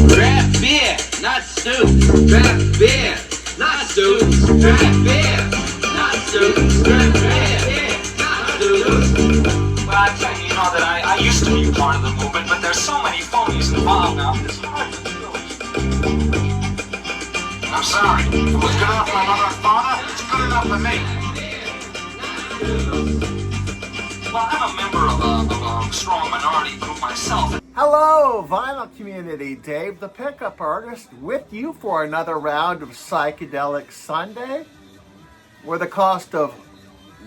Draft beer, not students. Draft beer, not students. Draft beer, not students. Draft beer, not students. Well, I tell you, that I used to be part of the movement, but there's so many phonies involved now. It's hard to do. I'm sorry. If it was good enough for my mother and father, it's good enough for me. Well, I'm a member of a strong minority group myself. Hello, vinyl community. Dave, the pickup artist, with you for another round of Psychedelic Sunday, where the cost of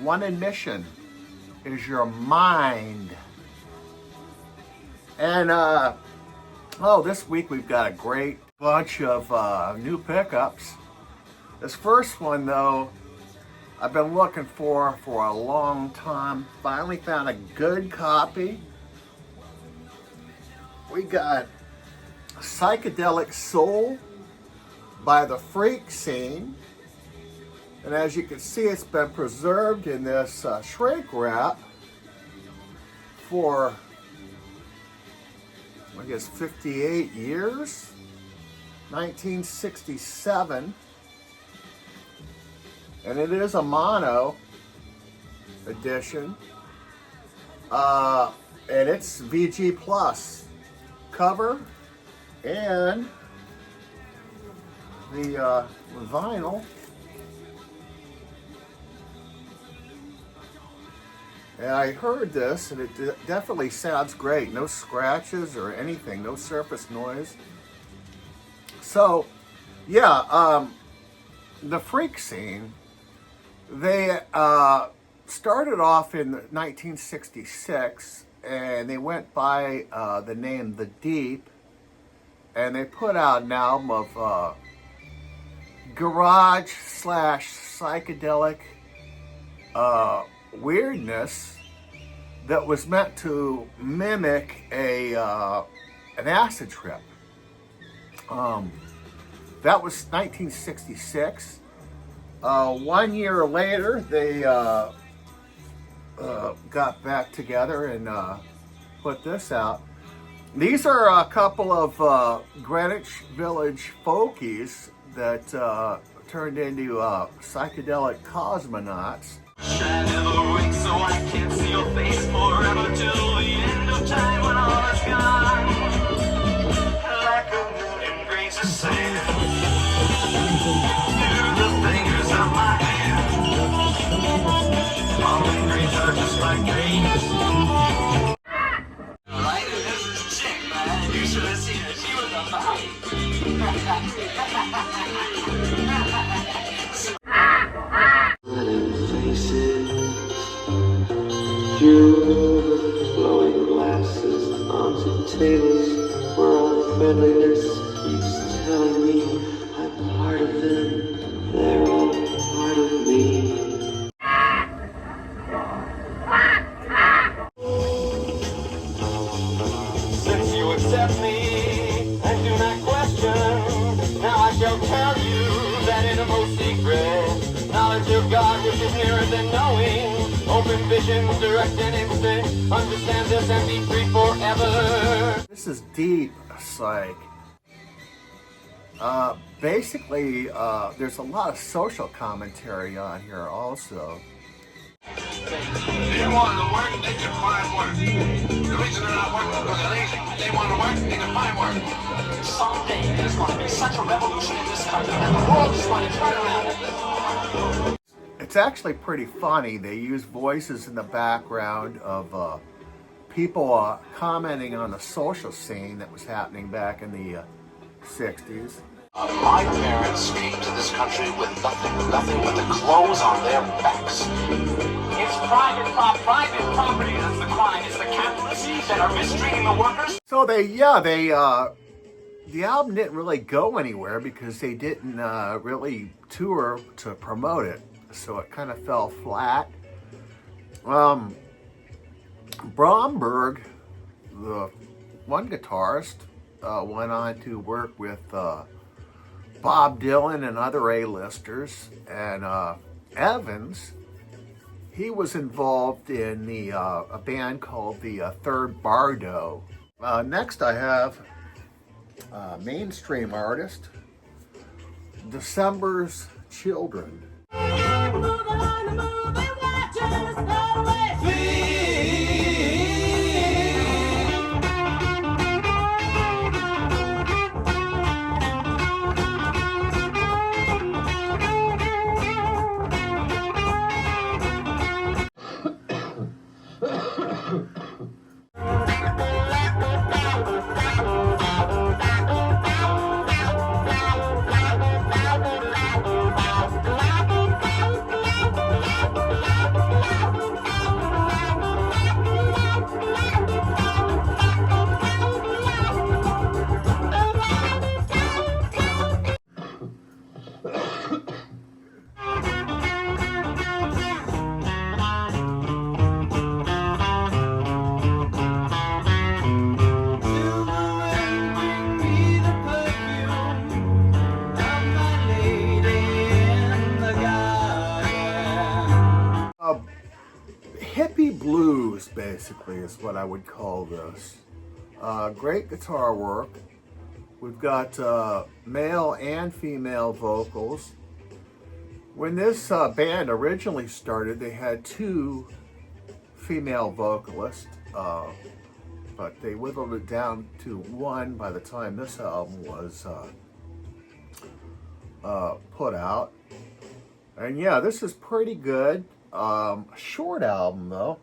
one admission is your mind. And, this week we've got a great bunch of new pickups. This first one, though, I've been looking for a long time. Finally found a good copy. We got Psychedelic Soul by the Freak Scene. And as you can see, it's been preserved in this shrink wrap for, I guess, 58 years. 1967. And it is a mono edition. And it's VG Plus cover and the vinyl. And I heard this, and it definitely sounds great. No scratches or anything, no surface noise. So, yeah, the Freak Scene, they started off in 1966, and they went by the name The Deep, and they put out an album of garage / psychedelic weirdness that was meant to mimic an acid trip. That was 1966. 1 year later, they got back together and put this out. These are a couple of Greenwich Village folkies that turned into psychedelic cosmonauts. I never wake so I can't see your face forever till the end of time when all is gone. Like a million grains of sand through the fingers of my hand. All the grains are just like grains. Right, this is chick, man. You should have seen her. She was a body. Through the flowing glasses onto tables where our friendliness keeps telling me I'm part of them, they're all part of me. Since you accept me and do not question, now I shall tell you that innermost secret, knowledge of God which is nearer than knowing. Open vision, direct and instant, understand this and be free forever. This is deep psych. Basically, there's a lot of social commentary on here also. They want to work, they can find work. The reason they're not working is because they're lazy. They want to work, they can find work. Someday there's going to be such a revolution in this country that the world is going to turn around. It's actually pretty funny. They use voices in the background of people commenting on the social scene that was happening back in the 60s. My parents came to this country with nothing but the clothes on their backs. It's private property that's the crime. It's the capitalists that are mistreating the workers. So the album didn't really go anywhere because they didn't really tour to promote it. So it kind of fell flat. Bromberg, the one guitarist, went on to work with Bob Dylan and other A-listers. And Evans, he was involved in a band called the Third Bardo. Next I have mainstream artist, December's Children. Hippie blues, basically, is what I would call this. Great guitar work. We've got male and female vocals. When this band originally started, they had 2 female vocalists, but they whittled it down to 1 by the time this album was put out. And yeah, this is pretty good. Short album though.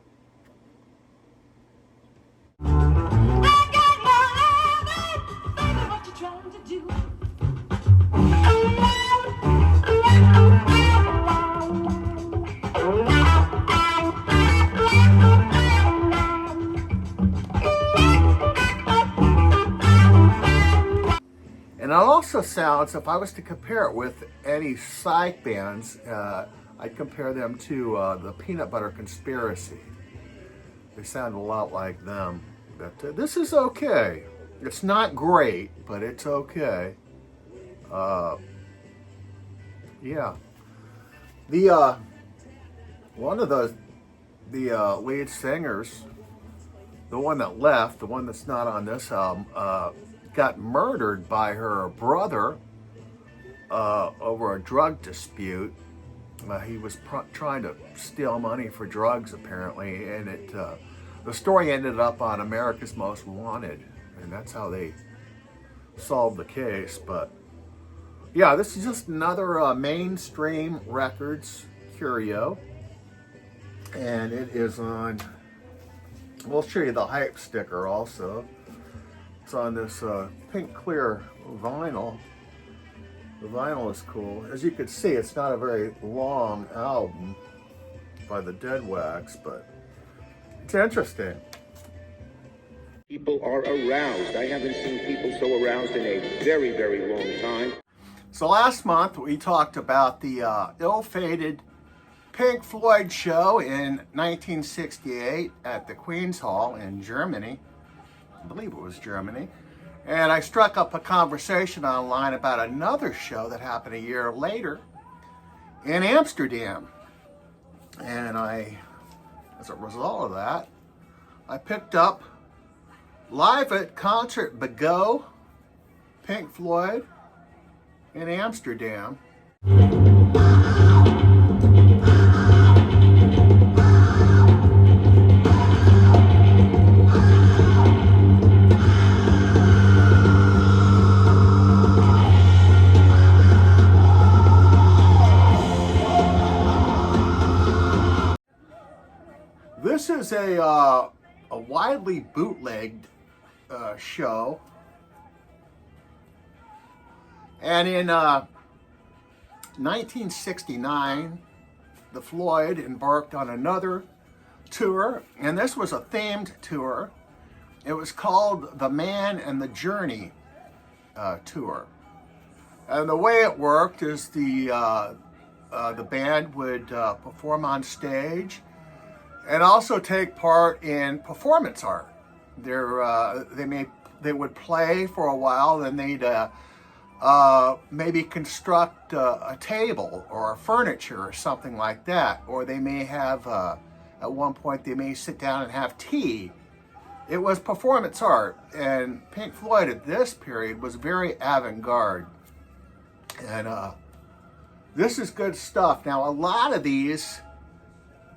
And it also sounds, if I was to compare it with any psych bands, I'd compare them to the Peanut Butter Conspiracy. They sound a lot like them. But this is okay. It's not great, but it's okay. Yeah. The one of the lead singers, the one that left, the one that's not on this album, got murdered by her brother over a drug dispute. He was trying to steal money for drugs, apparently, and the story ended up on America's Most Wanted, and that's how they solved the case. But yeah, this is just another mainstream records curio, and it is on. We'll show you the hype sticker also. It's on this pink clear vinyl. The vinyl is cool. As you can see, it's not a very long album by the Dead Wax, but it's interesting. People are aroused. I haven't seen people so aroused in a very, very long time. So last month we talked about the ill-fated Pink Floyd show in 1968 at the Queen's Hall in Germany. I believe it was Germany. And I struck up a conversation online about another show that happened a year later in Amsterdam. And as a result of that, I picked up Live at Concert Begot, Pink Floyd in Amsterdam. This is a widely bootlegged show, and in 1969, the Floyd embarked on another tour, and this was a themed tour. It was called the Man and the Journey tour, and the way it worked is the band would perform on stage and also take part in performance art. They would play for a while, then they'd maybe construct a table or furniture or something like that, or they may have at one point they may sit down and have tea it was performance art, and Pink Floyd at this period was very avant-garde. And this is good stuff. Now, a lot of these,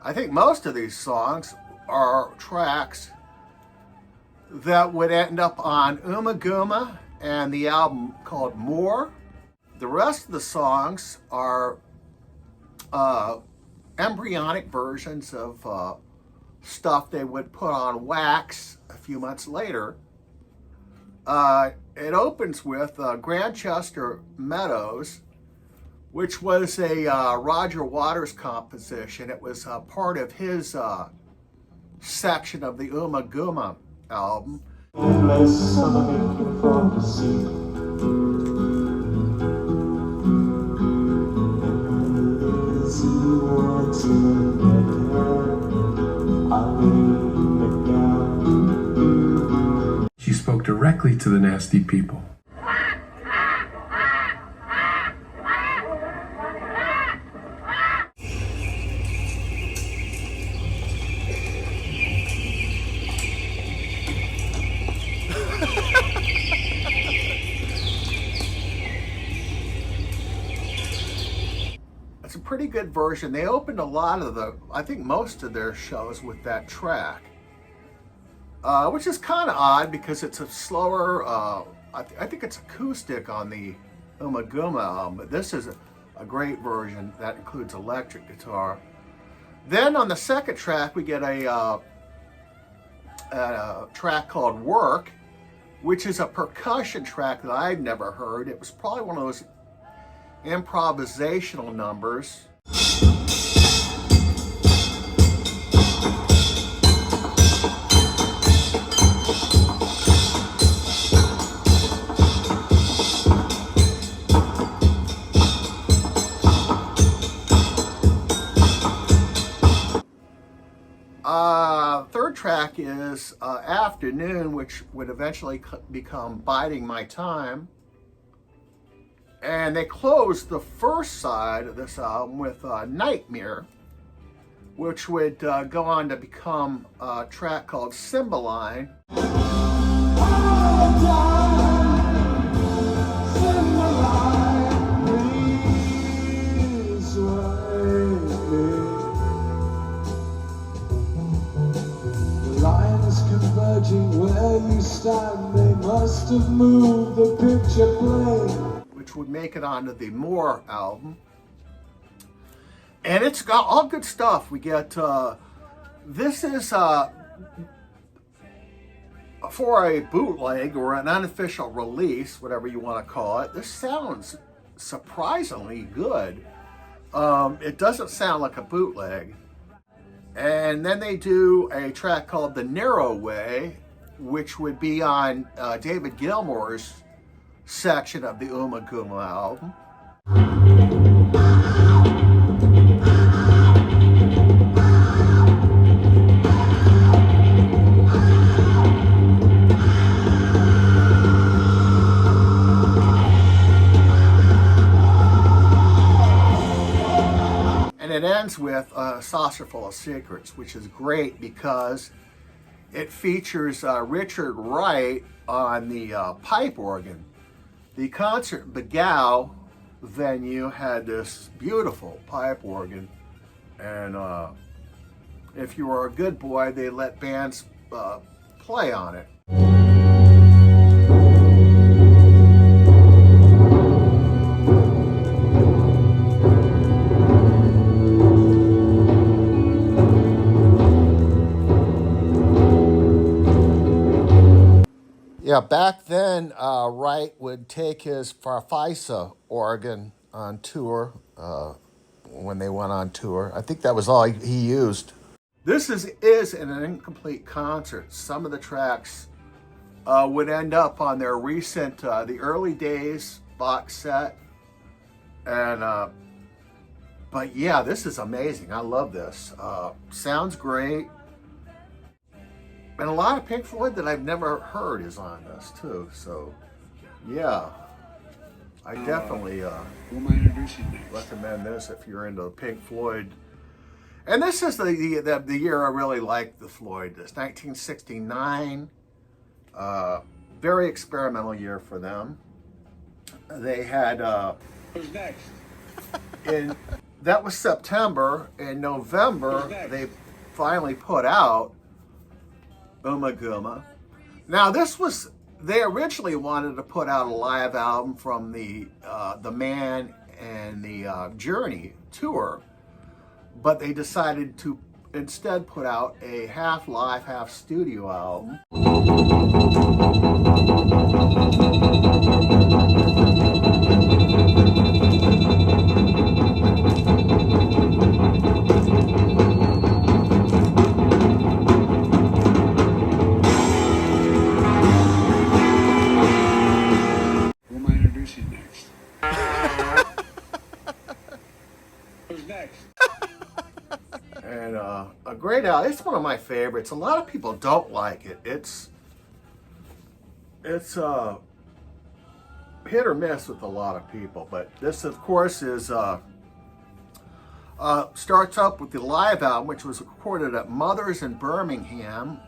I think most of these songs are tracks that would end up on Ummagumma and the album called More. The rest of the songs are embryonic versions of stuff they would put on wax a few months later. It opens with Grantchester Meadows, which was a Roger Waters composition. It was part of his section of the Ummagumma album. Endless summer making for the sea. She spoke directly to the nasty people. It's a pretty good version. They opened a lot of I think most of their shows with that track, which is kind of odd because it's a slower, I think it's acoustic on the Ummagumma album, but this is a great version that includes electric guitar. Then on the second track, we get a track called Work, which is a percussion track that I'd never heard. It was probably one of those improvisational numbers. Third track is Afternoon, which would eventually become Biding My Time. And they closed the first side of this album with Nightmare, which would go on to become a track called Cymbeline. Where you stand, they must have moved the picture plane. Which would make it onto the More album. And it's got all good stuff. We get, this is for a bootleg or an unofficial release, whatever you want to call it. This sounds surprisingly good. It doesn't sound like a bootleg. And then they do a track called The Narrow Way, which would be on David Gilmour's section of the Ummagumma album. And it ends with A Saucer Full of Secrets, which is great because it features Richard Wright on the pipe organ. The concert Begow venue had this beautiful pipe organ, and if you were a good boy, they let bands play on it. Yeah, back then, Wright would take his Farfisa organ on tour when they went on tour. I think that was all he used. This is an incomplete concert. Some of the tracks would end up on their recent The Early Days box set. And but yeah, this is amazing. I love this. Sounds great. And a lot of Pink Floyd that I've never heard is on this too. So yeah, I definitely recommend this if you're into Pink Floyd. And this is the year I really liked the Floyd. This 1969, very experimental year for them. They had Who's next? that was September. In November, they finally put out Ummagumma. Now they originally wanted to put out a live album from the Man and the Journey tour, but they decided to instead put out a half live, half studio album. Who am I introducing next? Who's next? And a great album. It's one of my favorites. A lot of people don't like it. It's hit or miss with a lot of people. But this, of course, is starts up with the live album, which was recorded at Mother's in Birmingham,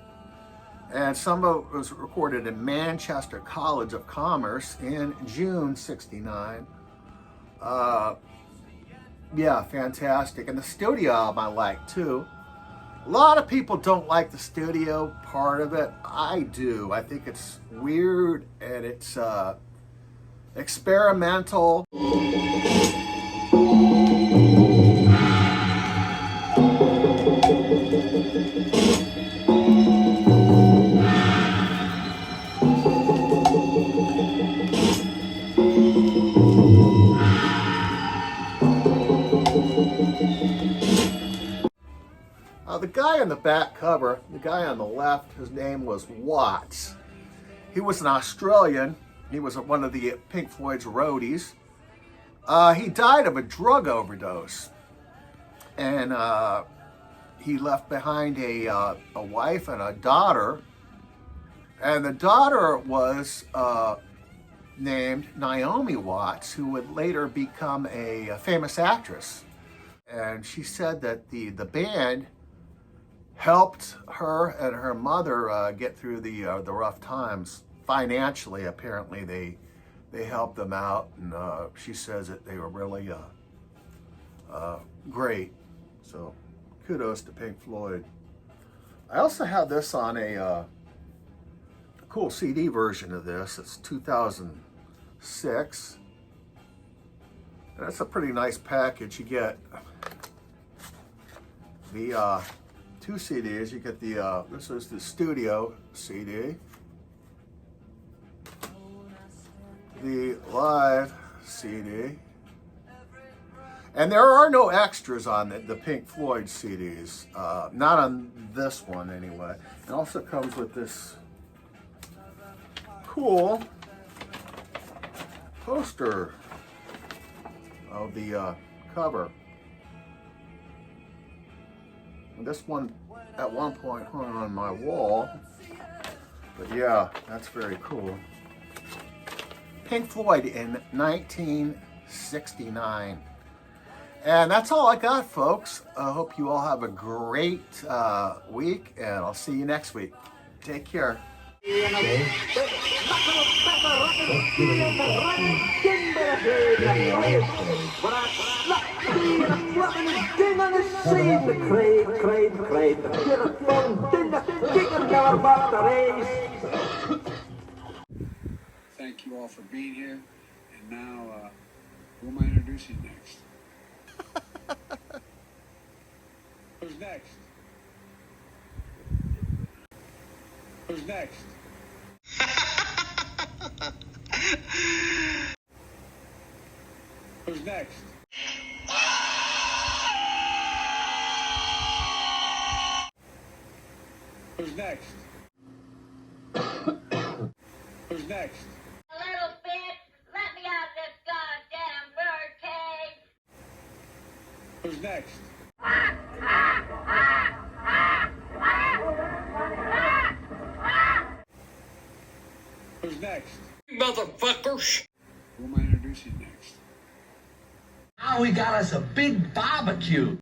and some of it was recorded in Manchester College of Commerce in June '69. Yeah, fantastic. And the studio album I like too. A lot of people don't like the studio part of it. I do. I think it's weird and it's experimental. The guy on the back cover, the guy on the left, his name was Watts. He was an Australian. He was one of the Pink Floyd's roadies. He died of a drug overdose. And he left behind a wife and a daughter. And the daughter was named Naomi Watts, who would later become a famous actress. And she said that the band helped her and her mother get through the rough times financially. Apparently, they helped them out, and she says that they were really great. So, kudos to Pink Floyd. I also have this on a cool CD version of this. It's 2006. That's a pretty nice package. You get the 2 CDs. You get the this is the studio CD, the live CD, and there are no extras on the Pink Floyd CDs, not on this one anyway. It also comes with this cool poster of the cover. This one at one point hung on my wall, but yeah, that's very cool. Pink Floyd in 1969. And that's all I got, folks. I hope you all have a great week, and I'll see you next week. Take care. Thank you all for being here. And now, who am I introducing next? Who's next? Who's next? Who's next? Who's next? Who's next? A little bit. Let me out of this goddamn birdcage. Who's next? Who's next? Motherfuckers! Who am I introducing next? Now we got us a big barbecue.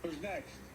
Who's next?